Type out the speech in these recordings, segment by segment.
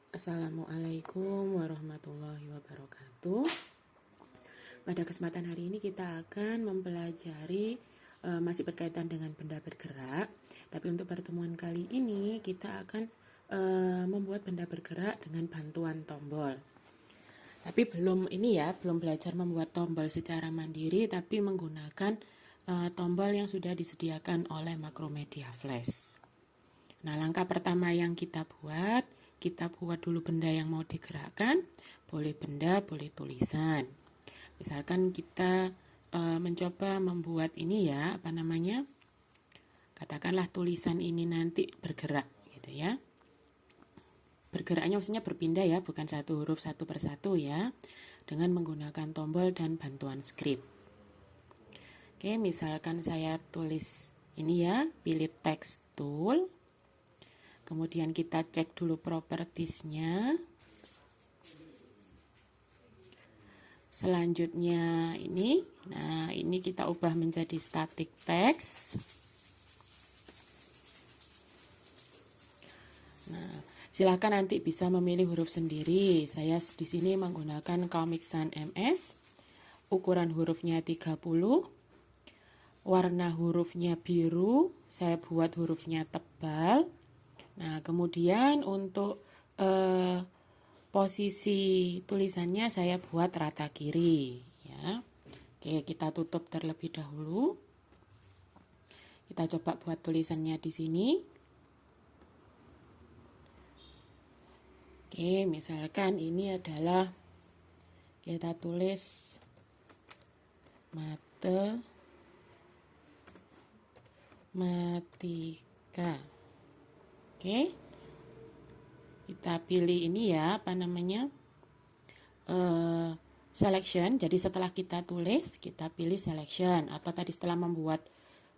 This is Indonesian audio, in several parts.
Assalamualaikum warahmatullahi wabarakatuh. Pada kesempatan hari ini kita akan mempelajari masih berkaitan dengan benda bergerak. Tapi untuk pertemuan kali ini kita akan membuat benda bergerak dengan bantuan tombol. Tapi belum belajar membuat tombol secara mandiri, tapi menggunakan tombol yang sudah disediakan oleh Macromedia Flash. Nah, langkah pertama yang kita buat dulu benda yang mau digerakkan, boleh benda, boleh tulisan. Misalkan kita mencoba membuat ini ya, katakanlah tulisan ini nanti bergerak gitu ya. Bergeraknya maksudnya berpindah ya, bukan satu huruf satu persatu ya, dengan menggunakan tombol dan bantuan script. Oke, misalkan saya tulis ini ya, pilih text tool. Kemudian kita cek dulu propertiesnya. Selanjutnya ini kita ubah menjadi static text. Nah, silakan nanti bisa memilih huruf sendiri. Saya di sini menggunakan Comic Sans MS. Ukuran hurufnya 30. Warna hurufnya biru. Saya buat hurufnya tebal. Nah, kemudian untuk posisi tulisannya saya buat rata kiri ya. Oke, kita tutup terlebih dahulu. Kita coba buat tulisannya di sini. Oke, misalkan ini adalah kita tulis matematika. Oke, kita pilih ini ya, selection. Jadi setelah kita tulis, kita pilih selection. Atau tadi setelah membuat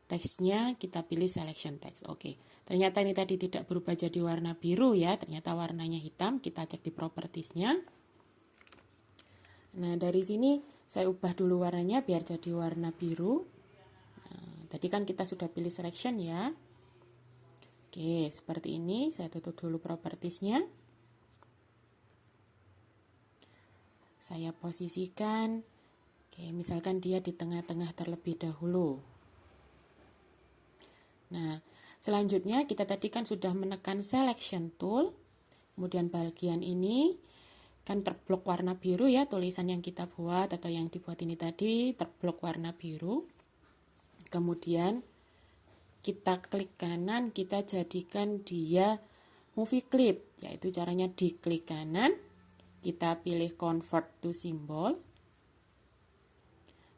teksnya, kita pilih selection text. Oke, ternyata ini tadi tidak berubah jadi warna biru ya. Ternyata warnanya hitam. Kita cek di propertiesnya. Nah, dari sini saya ubah dulu warnanya biar jadi warna biru. Nah, tadi kan kita sudah pilih selection ya. Oke, seperti ini. Saya tutup dulu propertiesnya. Saya posisikan. Oke, misalkan dia di tengah-tengah terlebih dahulu. Nah, selanjutnya kita tadi kan sudah menekan selection tool. Kemudian bagian ini kan terblok warna biru ya, tulisan yang kita buat atau yang dibuat ini tadi terblok warna biru. Kemudian kita klik kanan, kita jadikan dia movie clip, yaitu caranya diklik kanan, kita pilih convert to symbol.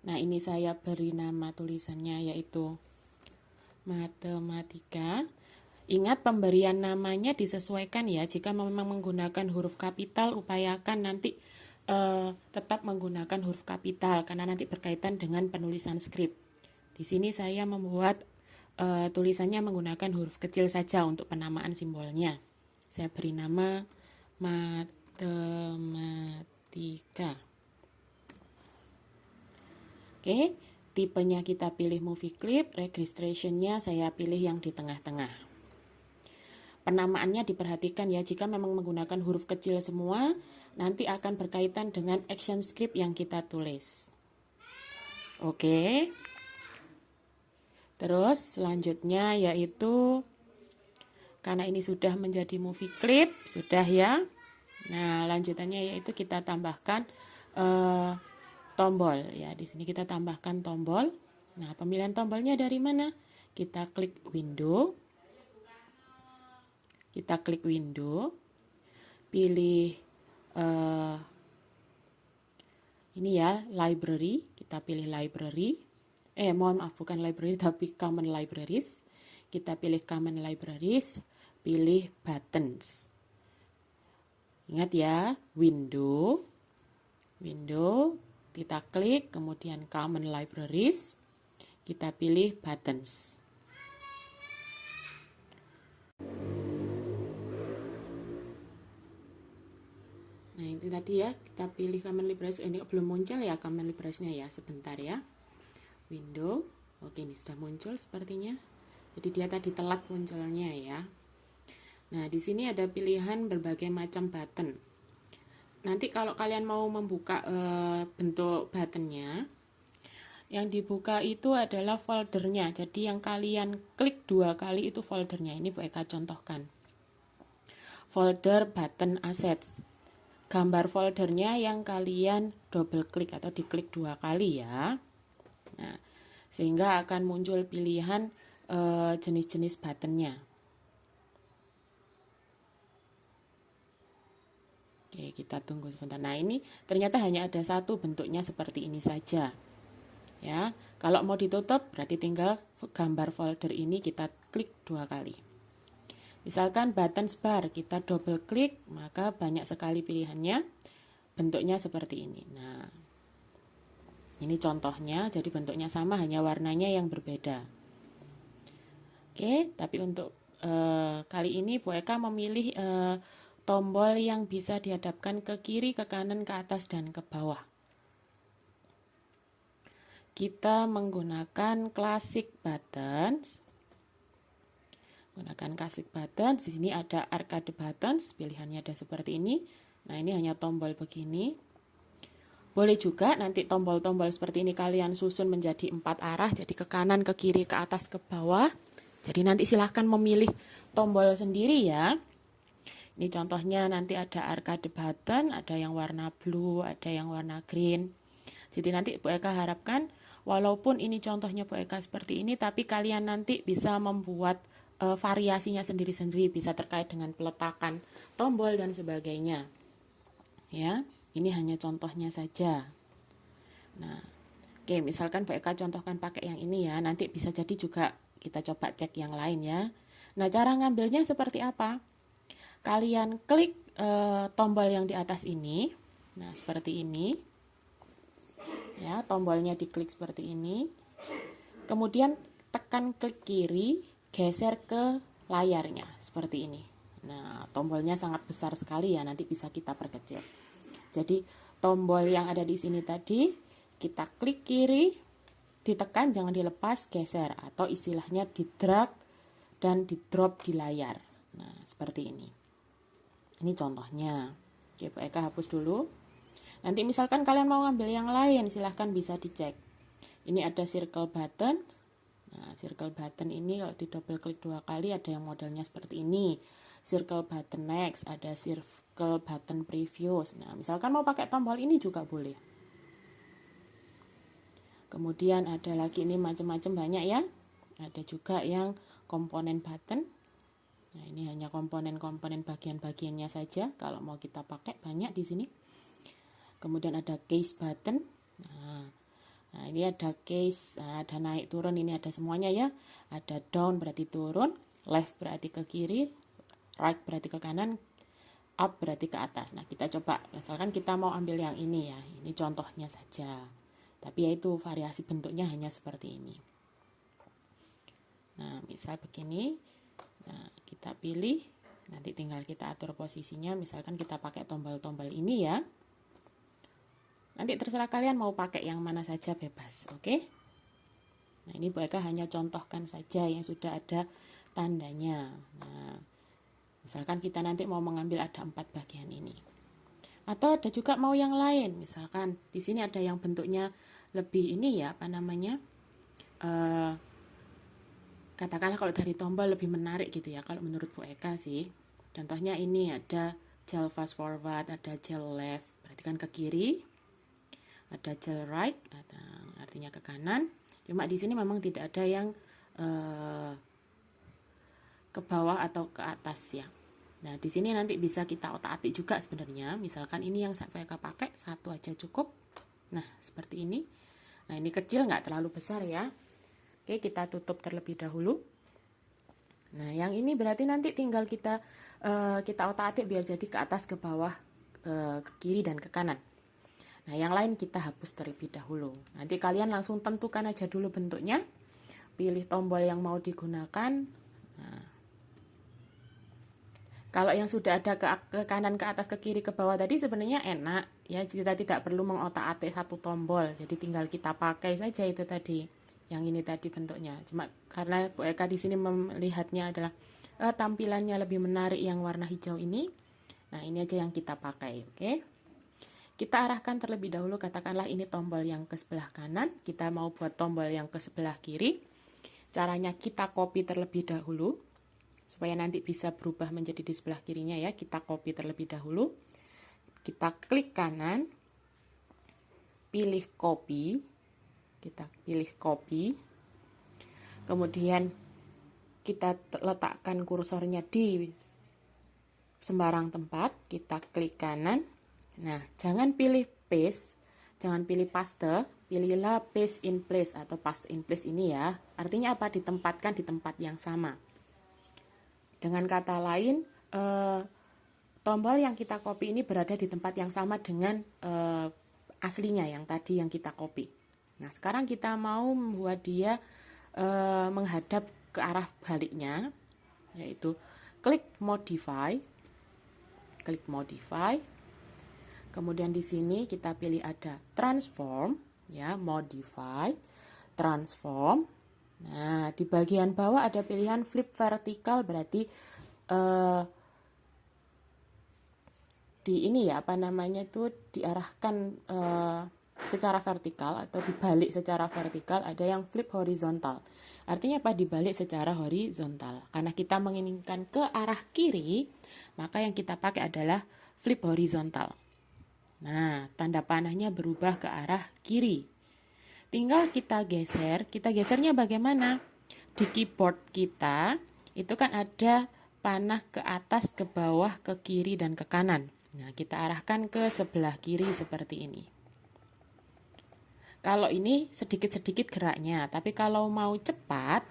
Nah, ini saya beri nama tulisannya yaitu matematika. Ingat, pemberian namanya disesuaikan ya. Jika memang menggunakan huruf kapital, upayakan nanti tetap menggunakan huruf kapital karena nanti berkaitan dengan penulisan skrip. Di sini saya membuat tulisannya menggunakan huruf kecil saja untuk penamaan simbolnya. Saya beri nama matematika. Oke, tipenya kita pilih movie clip, registrationnya saya pilih yang di tengah-tengah. Penamaannya diperhatikan ya, jika memang menggunakan huruf kecil semua, nanti akan berkaitan dengan action script yang kita tulis. Oke. Terus selanjutnya yaitu karena ini sudah menjadi movie clip, sudah ya. Nah, lanjutannya yaitu kita tambahkan tombol ya. Di sini kita tambahkan tombol. Nah, pemilihan tombolnya dari mana? Kita klik window. Pilih ini ya, library. Kita pilih library. Bukan library tapi common libraries. Kita pilih common libraries, pilih buttons. Ingat ya, window, kita klik, kemudian common libraries, kita pilih buttons. Nah, itu tadi ya, kita pilih common libraries. Ini belum muncul ya common librariesnya ya, sebentar ya. Window, oke, ini sudah muncul sepertinya. Jadi dia tadi telat munculnya ya. Nah, di sini ada pilihan berbagai macam button. Nanti kalau kalian mau membuka bentuk buttonnya, yang dibuka itu adalah foldernya. Jadi yang kalian klik 2 kali itu foldernya. Ini Bu Eka contohkan. Folder button assets. Gambar foldernya yang kalian double klik atau diklik 2 kali ya. Nah, sehingga akan muncul pilihan jenis-jenis buttonnya. Oke, kita tunggu sebentar. Nah, ini ternyata hanya ada satu, bentuknya seperti ini saja. Ya, kalau mau ditutup berarti tinggal gambar folder ini kita klik 2 kali. Misalkan buttons bar, kita double klik, maka banyak sekali pilihannya. Bentuknya seperti ini. Nah, ini contohnya, jadi bentuknya sama, hanya warnanya yang berbeda. Oke, tapi untuk kali ini Bu Eka memilih tombol yang bisa dihadapkan ke kiri, ke kanan, ke atas, dan ke bawah. Kita menggunakan classic buttons. Gunakan classic buttons. Di sini ada arcade buttons, pilihannya ada seperti ini. Nah, ini hanya tombol begini. Boleh juga nanti tombol-tombol seperti ini kalian susun menjadi 4 arah, jadi ke kanan, ke kiri, ke atas, ke bawah. Jadi nanti silahkan memilih tombol sendiri ya. Ini contohnya nanti ada arcade button, ada yang warna blue, ada yang warna green. Jadi nanti Bu Eka harapkan walaupun ini contohnya Bu Eka seperti ini, tapi kalian nanti bisa membuat variasinya sendiri-sendiri, bisa terkait dengan peletakan tombol dan sebagainya. Ya, ini hanya contohnya saja. Nah, oke, misalkan Bu Eka contohkan pakai yang ini ya, nanti bisa jadi juga kita coba cek yang lain ya. Nah, cara ngambilnya seperti apa? Kalian klik tombol yang di atas ini. Nah, seperti ini. Ya, tombolnya diklik seperti ini. Kemudian tekan klik kiri, geser ke layarnya seperti ini. Nah, tombolnya sangat besar sekali ya, nanti bisa kita perkecil. Jadi, tombol yang ada di sini tadi kita klik kiri, ditekan jangan dilepas, geser atau istilahnya di drag dan di drop di layar. Nah, seperti ini. Ini contohnya. Oke, Bu Eka hapus dulu. Nanti misalkan kalian mau ngambil yang lain, silahkan bisa dicek. Ini ada circle button. Nah, circle button ini kalau di double klik 2 kali ada yang modelnya seperti ini. Circle button next, ada circle button previous. Nah, misalkan mau pakai tombol ini juga boleh. Kemudian ada lagi ini macam-macam banyak ya. Ada juga yang komponen button. Nah, ini hanya komponen-komponen bagian-bagiannya saja. Kalau mau kita pakai banyak di sini. Kemudian ada case button. Nah, ini ada case, ada naik turun, ini ada semuanya ya. Ada down berarti turun, left berarti ke kiri, right berarti ke kanan, up berarti ke atas. Nah, kita coba, misalkan kita mau ambil yang ini ya. Ini contohnya saja. Tapi yaitu variasi bentuknya hanya seperti ini. Nah, misal begini. Nah, kita pilih, nanti tinggal kita atur posisinya. Misalkan kita pakai tombol-tombol ini ya. Nanti terserah kalian mau pakai yang mana saja, bebas, oke? Nah, ini Bu Eka hanya contohkan saja yang sudah ada tandanya. Nah, misalkan kita nanti mau mengambil ada 4 bagian ini. Atau ada juga mau yang lain, misalkan di sini ada yang bentuknya lebih ini ya, apa namanya? Katakanlah kalau dari tombol lebih menarik gitu ya, kalau menurut Bu Eka sih. Contohnya ini ada gel fast forward, ada gel left, berarti kan ke kiri. Ada gel right, ada artinya ke kanan. Cuma di sini memang tidak ada yang ke bawah atau ke atas ya. Nah, di sini nanti bisa kita otak-atik juga sebenarnya. Misalkan ini yang saya pakai, satu aja cukup. Nah, seperti ini. Nah, ini kecil, nggak terlalu besar ya. Oke, kita tutup terlebih dahulu. Nah, yang ini berarti nanti tinggal kita otak-atik biar jadi ke atas, ke bawah, ke kiri, dan ke kanan. Nah, yang lain kita hapus terlebih dahulu. Nanti kalian langsung tentukan aja dulu bentuknya. Pilih tombol yang mau digunakan. Nah, kalau yang sudah ada ke kanan, ke atas, ke kiri, ke bawah tadi sebenarnya enak. Ya, kita tidak perlu mengotak-atik satu tombol. Jadi tinggal kita pakai saja itu tadi. Yang ini tadi bentuknya. Cuma karena Bu Eka di sini melihatnya adalah tampilannya lebih menarik yang warna hijau ini. Nah, ini aja yang kita pakai, oke. Kita arahkan terlebih dahulu, katakanlah ini tombol yang ke sebelah kanan, kita mau buat tombol yang ke sebelah kiri. Caranya kita copy terlebih dahulu, supaya nanti bisa berubah menjadi di sebelah kirinya ya. Kita copy terlebih dahulu, kita klik kanan, pilih copy, kita pilih copy, kemudian kita letakkan kursornya di sembarang tempat, kita klik kanan. Nah, jangan pilih paste, jangan pilih paste, pilihlah paste in place atau paste in place ini ya. Artinya apa? Ditempatkan di tempat yang sama. Dengan kata lain, tombol yang kita copy ini berada di tempat yang sama dengan aslinya yang tadi yang kita copy. Nah, sekarang kita mau membuat dia menghadap ke arah baliknya, yaitu klik modify, kemudian di sini kita pilih ada transform, ya, modify, transform. Nah, di bagian bawah ada pilihan flip vertikal, berarti di ini ya, apa namanya itu, diarahkan secara vertikal atau dibalik secara vertikal. Ada yang flip horizontal, artinya apa? Dibalik secara horizontal. Karena kita menginginkan ke arah kiri, maka yang kita pakai adalah flip horizontal. Nah, tanda panahnya berubah ke arah kiri. Tinggal kita geser. Kita gesernya bagaimana? Di keyboard kita itu kan ada panah ke atas, ke bawah, ke kiri, dan ke kanan. Nah, kita arahkan ke sebelah kiri seperti ini. Kalau ini sedikit-sedikit geraknya, tapi kalau mau cepat,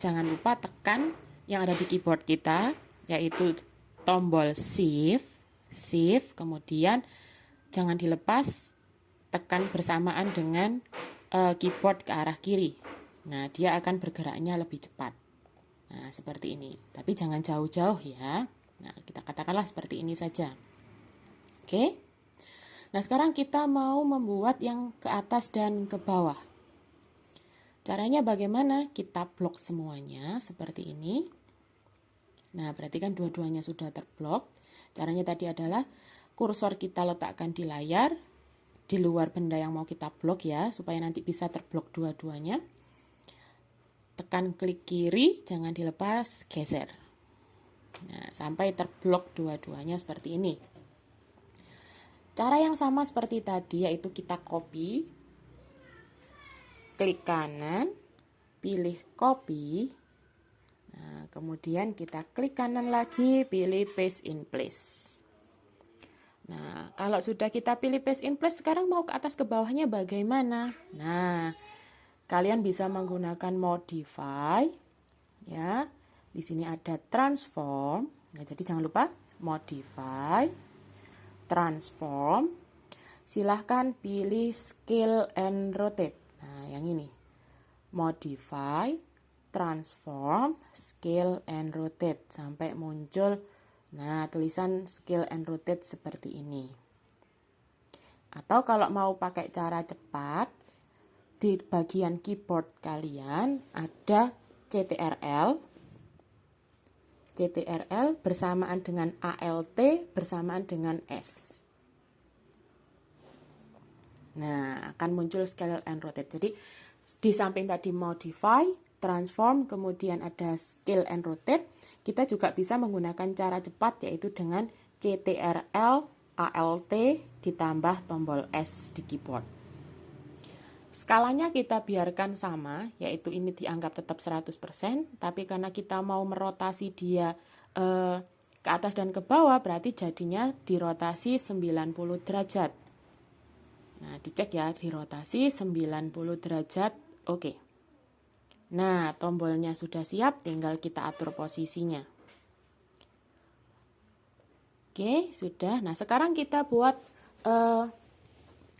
jangan lupa tekan yang ada di keyboard kita, yaitu tombol shift, kemudian jangan dilepas, tekan bersamaan dengan keyboard ke arah kiri. Nah, dia akan bergeraknya lebih cepat. Nah, seperti ini. Tapi jangan jauh-jauh ya. Nah, kita katakanlah seperti ini saja. Oke. Nah, sekarang kita mau membuat yang ke atas dan ke bawah. Caranya bagaimana? Kita blok semuanya seperti ini. Nah, berarti kan dua-duanya sudah terblok. Caranya tadi adalah kursor kita letakkan di layar, di luar benda yang mau kita blok ya, supaya nanti bisa terblok dua-duanya. Tekan klik kiri, jangan dilepas, geser. Nah, sampai terblok dua-duanya seperti ini. Cara yang sama seperti tadi, yaitu kita copy, klik kanan, pilih copy. Nah, kemudian kita klik kanan lagi, pilih paste in place. Nah, kalau sudah kita pilih paste in place, sekarang mau ke atas ke bawahnya bagaimana? Nah, kalian bisa menggunakan modify, ya. Di sini ada transform. Nah, jadi jangan lupa modify, transform. Silahkan pilih scale and rotate. Nah, yang ini modify, transform, scale and rotate sampai muncul tulisan scale and rotate seperti ini. Atau kalau mau pakai cara cepat, di bagian keyboard kalian ada CTRL bersamaan dengan ALT bersamaan dengan S. Nah, akan muncul scale and rotate. Jadi di samping tadi modify, transform, kemudian ada scale and rotate, kita juga bisa menggunakan cara cepat, yaitu dengan CTRL ALT ditambah tombol S di keyboard. Skalanya kita biarkan sama, yaitu ini dianggap tetap 100%, tapi karena kita mau merotasi dia ke atas dan ke bawah, berarti jadinya dirotasi 90 derajat. Nah, dicek ya, dirotasi 90 derajat, oke. Nah, tombolnya sudah siap, tinggal kita atur posisinya. Oke, sudah. Nah, sekarang kita buat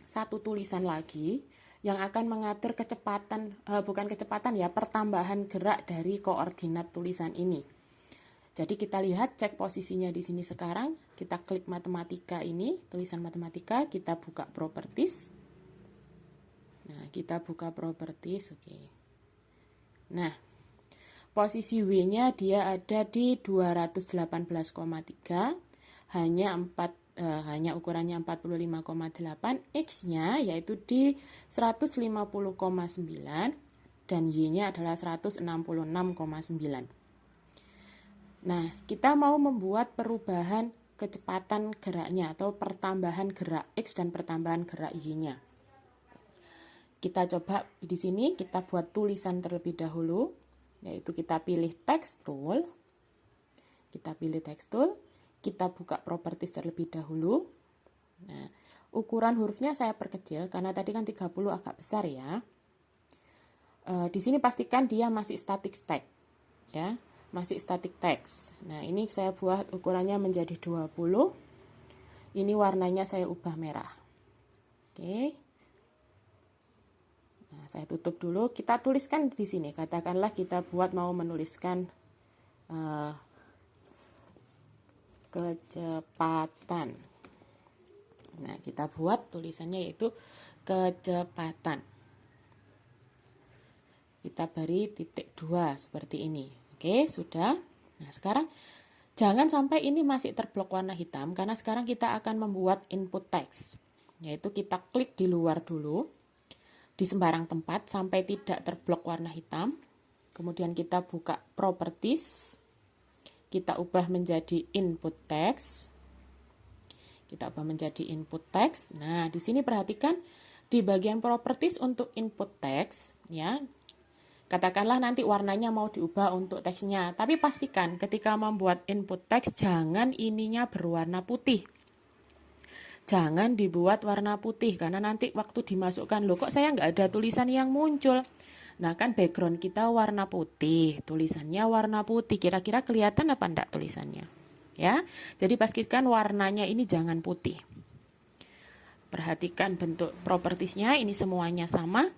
satu tulisan lagi yang akan mengatur kecepatan, bukan kecepatan ya, pertambahan gerak dari koordinat tulisan ini. Jadi kita lihat, cek posisinya di sini sekarang. Kita klik matematika ini, tulisan matematika, kita buka properties. Nah, kita buka properties, oke. Nah, posisi W-nya dia ada di 218,3, hanya ukurannya 45,8, X-nya yaitu di 150,9 dan Y-nya adalah 166,9. Nah, kita mau membuat perubahan kecepatan geraknya atau pertambahan gerak X dan pertambahan gerak Y-nya. Kita coba di sini kita buat tulisan terlebih dahulu, yaitu kita pilih text tool. Kita buka properties terlebih dahulu. Nah, ukuran hurufnya saya perkecil karena tadi kan 30 agak besar ya. Di sini pastikan dia masih static text ya, masih static text. Nah, ini saya buat ukurannya menjadi 20. Ini warnanya saya ubah merah. Oke. Nah, saya tutup dulu. Kita tuliskan di sini. Katakanlah kita buat mau menuliskan kecepatan. Nah, kita buat tulisannya yaitu kecepatan. Kita beri titik 2 seperti ini. Oke, sudah. Nah, sekarang jangan sampai ini masih terblok warna hitam karena sekarang kita akan membuat input text. Yaitu kita klik di luar dulu di sembarang tempat sampai tidak terblok warna hitam. Kemudian kita buka properties. Kita ubah menjadi input text. Nah, di sini perhatikan di bagian properties untuk input text ya. Katakanlah nanti warnanya mau diubah untuk teksnya, tapi pastikan ketika membuat input text jangan ininya berwarna putih. Jangan dibuat warna putih karena nanti waktu dimasukkan, loh kok saya nggak ada tulisan yang muncul. Nah, kan background kita warna putih, tulisannya warna putih. Kira-kira kelihatan apa enggak tulisannya? Ya, jadi pastikan warnanya ini jangan putih. Perhatikan bentuk propertiesnya, ini semuanya sama.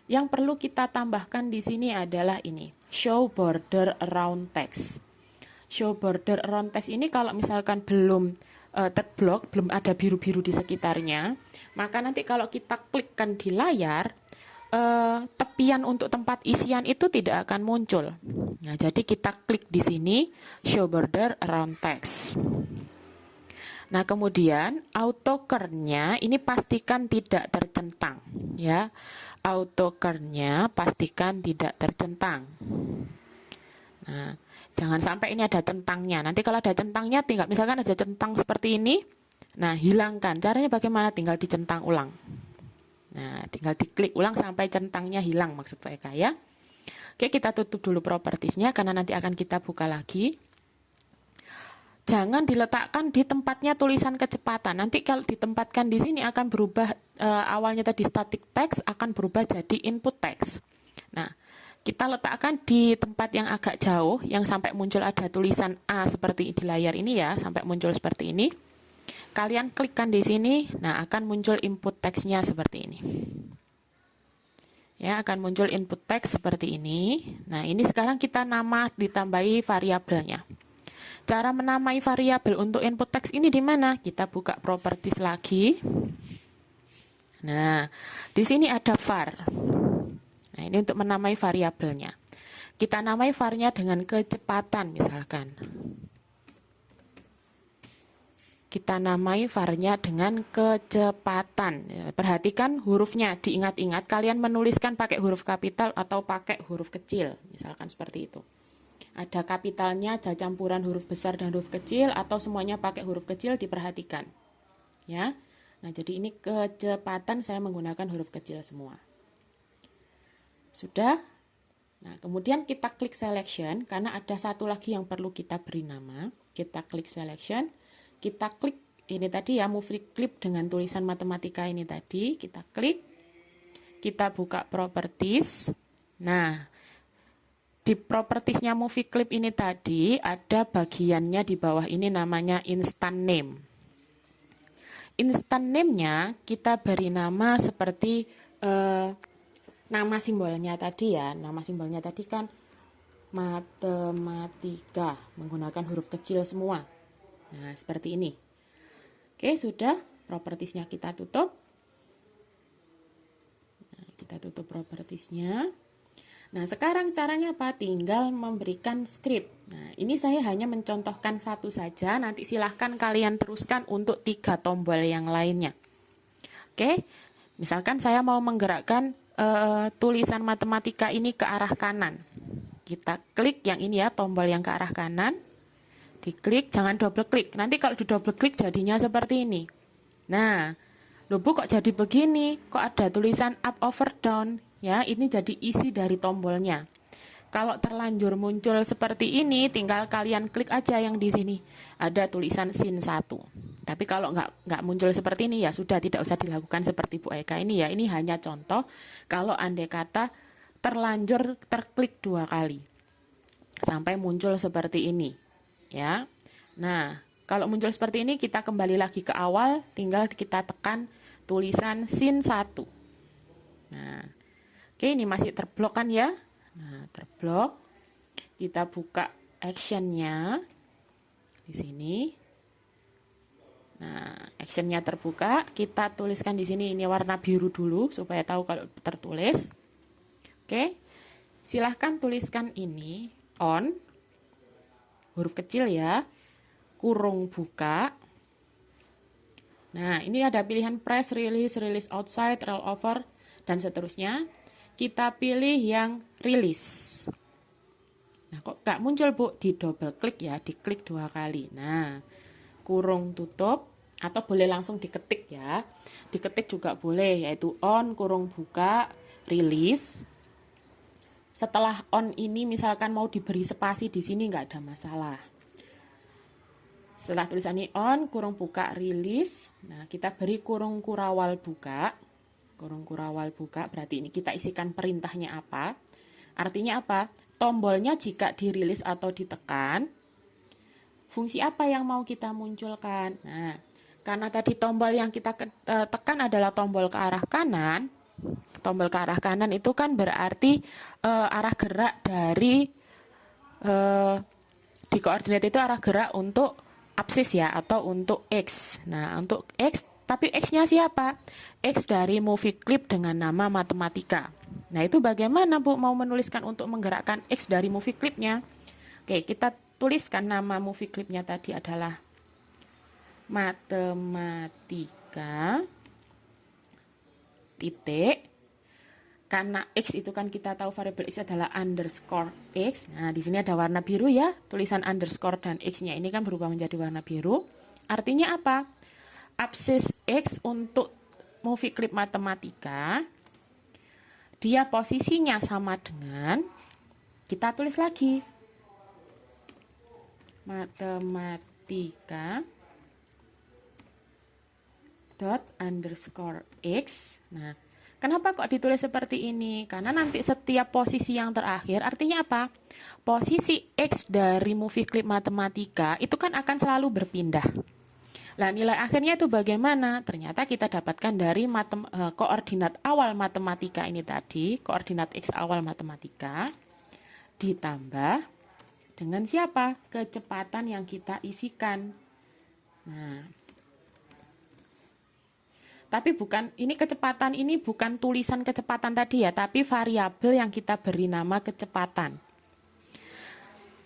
Yang perlu kita tambahkan di sini adalah ini, show border around text. Show border around text ini kalau misalkan belum terblok, belum ada biru-biru di sekitarnya, maka nanti kalau kita klikkan di layar, tepian untuk tempat isian itu tidak akan muncul. Nah, jadi kita klik di sini, show border around text. Nah, kemudian autocurve-nya ini pastikan tidak tercentang, ya. Autocurve-nya pastikan tidak tercentang. Nah, jangan sampai ini ada centangnya. Nanti kalau ada centangnya, tinggal misalkan ada centang seperti ini, nah hilangkan. Caranya bagaimana? Tinggal dicentang ulang. Nah, tinggal diklik ulang sampai centangnya hilang maksud mereka ya. Oke, kita tutup dulu propertiesnya karena nanti akan kita buka lagi. Jangan diletakkan di tempatnya tulisan kecepatan. Nanti kalau ditempatkan di sini akan berubah, awalnya tadi static text akan berubah jadi input text. Nah, kita letakkan di tempat yang agak jauh, yang sampai muncul ada tulisan A seperti di layar ini ya, sampai muncul seperti ini. Kalian klikkan di sini, nah akan muncul input text-nya seperti ini. Ya, akan muncul input text seperti ini. Nah, ini sekarang kita nama ditambahi variabelnya. Cara menamai variabel untuk input text ini di mana? Kita buka properties lagi. Nah, di sini ada var. Nah, ini untuk menamai variabelnya. Kita namai var-nya dengan kecepatan misalkan. Kita namai var-nya dengan kecepatan. Perhatikan hurufnya, diingat-ingat kalian menuliskan pakai huruf kapital atau pakai huruf kecil, misalkan seperti itu. Ada kapitalnya, ada campuran huruf besar dan huruf kecil, atau semuanya pakai huruf kecil, diperhatikan. Ya. Nah, jadi ini kecepatan saya menggunakan huruf kecil semua. Sudah? Nah, kemudian kita klik selection, karena ada satu lagi yang perlu kita beri nama. Kita klik selection, kita klik ini tadi ya, movie clip dengan tulisan matematika ini tadi, kita klik, kita buka properties. Nah, di propertiesnya movie clip ini tadi ada bagiannya di bawah ini namanya instant name. Instant name-nya kita beri nama seperti nama simbolnya tadi ya. Nama simbolnya tadi kan matematika menggunakan huruf kecil semua. Nah, seperti ini. Oke, sudah. Propertiesnya kita tutup. Nah, kita tutup propertiesnya. Nah, sekarang caranya apa? Tinggal memberikan script. Nah, ini saya hanya mencontohkan satu saja. Nanti silahkan kalian teruskan untuk 3 tombol yang lainnya. Oke, misalkan saya mau menggerakkan tulisan matematika ini ke arah kanan. Kita klik yang ini ya, tombol yang ke arah kanan. Diklik, jangan double klik. Nanti kalau di double klik jadinya seperti ini. Nah, loh Bu, kok jadi begini? Kok ada tulisan up over down? Ya, ini jadi isi dari tombolnya. Kalau terlanjur muncul seperti ini, tinggal kalian klik aja yang di sini. Ada tulisan sin 1. Tapi kalau nggak muncul seperti ini, ya sudah, tidak usah dilakukan seperti Bu Eka ini ya. Ini hanya contoh kalau andai kata terlanjur terklik 2 kali. Sampai muncul seperti ini. Ya. Nah, kalau muncul seperti ini, kita kembali lagi ke awal, tinggal kita tekan tulisan sin 1. Nah, oke, ini masih terblok kan ya? Nah, terblok. Kita buka actionnya di sini. Nah, actionnya terbuka. Kita tuliskan di sini ini warna biru dulu supaya tahu kalau tertulis. Oke, silahkan tuliskan ini on, huruf kecil ya, kurung buka. Nah, ini ada pilihan press, release, release outside, roll over, dan seterusnya. Kita pilih yang release. Nah, kok nggak muncul Bu? Di double klik ya, diklik 2 kali. Nah, kurung tutup, atau boleh langsung diketik ya. Diketik juga boleh, yaitu on, kurung buka, release. Setelah on ini misalkan mau diberi spasi di sini nggak ada masalah. Setelah tulisan ini on, kurung buka, release. Nah, kita beri kurung kurawal buka. Kurung kurawal buka, berarti ini kita isikan perintahnya apa. Artinya apa? Tombolnya jika dirilis atau ditekan, fungsi apa yang mau kita munculkan. Nah, karena tadi tombol yang kita tekan adalah tombol ke arah kanan. Tombol ke arah kanan itu kan berarti arah gerak dari di koordinat itu arah gerak untuk absis ya, atau untuk X. Nah, untuk X, tapi X-nya siapa? X dari movie clip dengan nama matematika. Nah, itu bagaimana Bu mau menuliskan untuk menggerakkan X dari movie clipnya? Oke, kita tuliskan nama movie clipnya tadi adalah matematika titik. Karena X itu kan kita tahu variabel X adalah underscore X. Nah, di sini ada warna biru ya. Tulisan underscore dan X-nya ini kan berubah menjadi warna biru. Artinya apa? Absis X untuk movie clip matematika. Dia posisinya sama dengan, kita tulis lagi. Matematika dot underscore X. Nah, kenapa kok ditulis seperti ini? Karena nanti setiap posisi yang terakhir artinya apa? Posisi X dari movie clip matematika itu kan akan selalu berpindah. Nah, nilai akhirnya itu bagaimana? Ternyata kita dapatkan dari koordinat awal matematika ini tadi, koordinat X awal matematika, ditambah dengan siapa? Kecepatan yang kita isikan. Nah, tapi bukan, ini kecepatan ini bukan tulisan kecepatan tadi ya, tapi variabel yang kita beri nama kecepatan.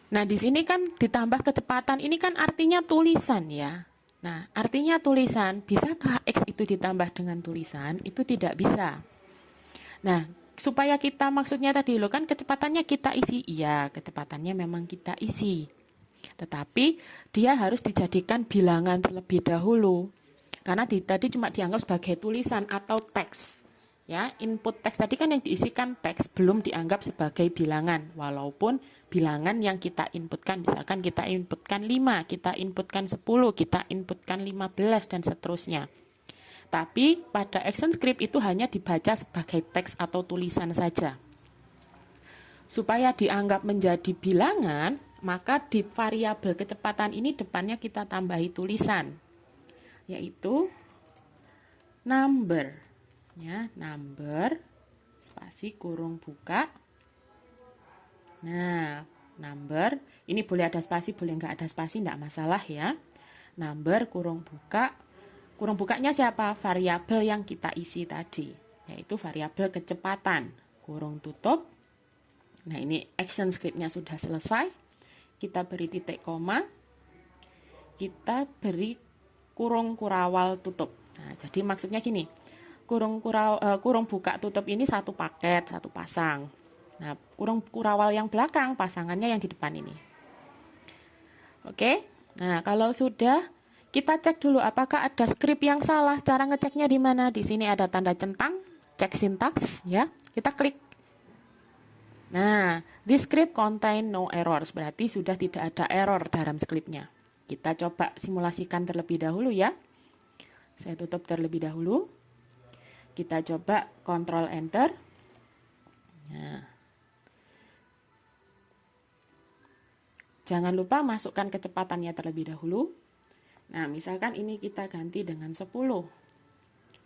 Nah, di sini kan ditambah kecepatan, ini kan artinya tulisan ya. Nah, artinya tulisan, bisakah X itu ditambah dengan tulisan? Itu tidak bisa. Nah, supaya kita maksudnya tadi lo kan kecepatannya kita isi, iya kecepatannya memang kita isi. Tetapi dia harus dijadikan bilangan terlebih dahulu. Karena tadi cuma dianggap sebagai tulisan atau teks. Ya, input teks tadi kan yang diisikan teks, belum dianggap sebagai bilangan. Walaupun bilangan yang kita inputkan, misalkan kita inputkan 5, kita inputkan 10, kita inputkan 15, dan seterusnya. Tapi pada ActionScript itu hanya dibaca sebagai teks atau tulisan saja. Supaya dianggap menjadi bilangan, maka di variabel kecepatan ini depannya kita tambahi tulisan, yaitu number. Ya, number spasi kurung buka. Nah, number ini boleh ada spasi, boleh nggak ada spasi, nggak masalah ya. Number kurung buka. Kurung bukanya siapa? Variabel yang kita isi tadi, yaitu variabel kecepatan. Kurung tutup. Nah, ini action scriptnya sudah selesai. Kita beri titik koma. Kita beri kurung kurawal tutup. Nah, jadi maksudnya gini, kurung buka tutup ini satu paket, satu pasang. Nah, kurung kurawal yang belakang, pasangannya yang di depan ini. Oke, nah kalau sudah, kita cek dulu apakah ada script yang salah. Cara ngeceknya di mana? Di sini ada tanda centang, cek sintaks, ya. Kita klik. Nah, this script contain no errors, berarti sudah tidak ada error dalam scriptnya. Kita coba simulasikan terlebih dahulu ya. Saya tutup terlebih dahulu. Kita coba Ctrl Enter. Nah. Jangan lupa masukkan kecepatannya terlebih dahulu. Nah, misalkan ini kita ganti dengan 10.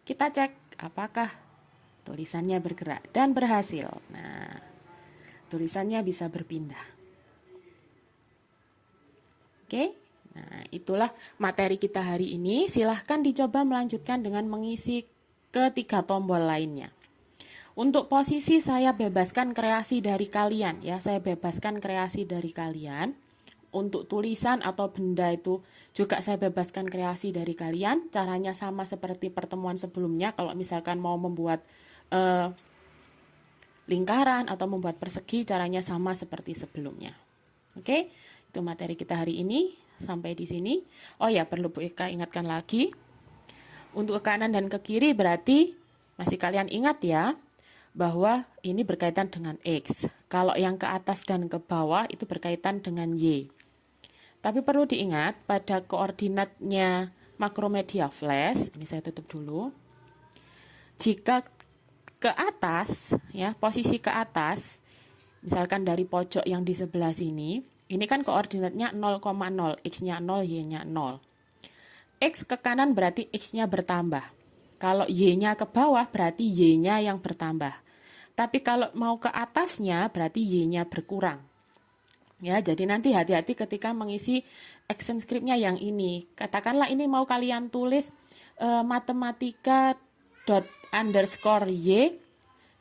Kita cek apakah tulisannya bergerak dan berhasil. Nah, tulisannya bisa berpindah. Oke. Nah, itulah materi kita hari ini. Silahkan dicoba melanjutkan dengan mengisi ketiga tombol lainnya. Untuk posisi saya bebaskan kreasi dari kalian ya, saya bebaskan kreasi dari kalian. Untuk tulisan atau benda itu juga saya bebaskan kreasi dari kalian. Caranya sama seperti pertemuan sebelumnya. Kalau misalkan mau membuat lingkaran atau membuat persegi, caranya sama seperti sebelumnya. Oke, itu materi kita hari ini. Sampai di sini. Oh ya, perlu Bu Eka ingatkan lagi. Untuk ke kanan dan ke kiri berarti masih kalian ingat ya, bahwa ini berkaitan dengan X. Kalau yang ke atas dan ke bawah itu berkaitan dengan Y. Tapi perlu diingat pada koordinatnya Macromedia Flash, ini saya tutup dulu. Jika ke atas, ya posisi ke atas, misalkan dari pojok yang di sebelah sini, ini kan koordinatnya 0,0, X-nya 0, Y-nya 0. X ke kanan berarti X-nya bertambah. Kalau Y-nya ke bawah berarti Y-nya yang bertambah. Tapi kalau mau ke atasnya berarti Y-nya berkurang. Ya, jadi nanti hati-hati ketika mengisi action script-nya yang ini. Katakanlah ini mau kalian tulis matematika._y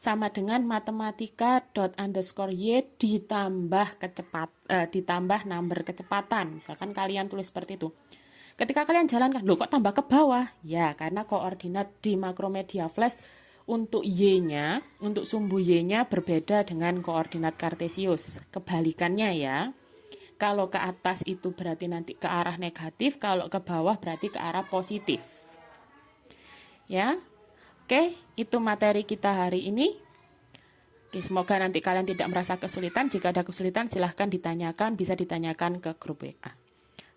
sama dengan matematika._y ditambah number kecepatan. Misalkan kalian tulis seperti itu. Ketika kalian jalankan, loh kok tambah ke bawah? Ya, karena koordinat di Macromedia Flash untuk Y-nya, untuk sumbu Y-nya berbeda dengan koordinat Kartesius. Kebalikannya ya. Kalau ke atas itu berarti nanti ke arah negatif, kalau ke bawah berarti ke arah positif. Ya. Oke, itu materi kita hari ini. Oke, semoga nanti kalian tidak merasa kesulitan. Jika ada kesulitan, silahkan ditanyakan, bisa ditanyakan ke grup WA.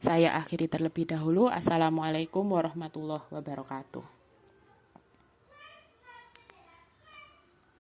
Saya akhiri terlebih dahulu. Assalamualaikum warahmatullahi wabarakatuh.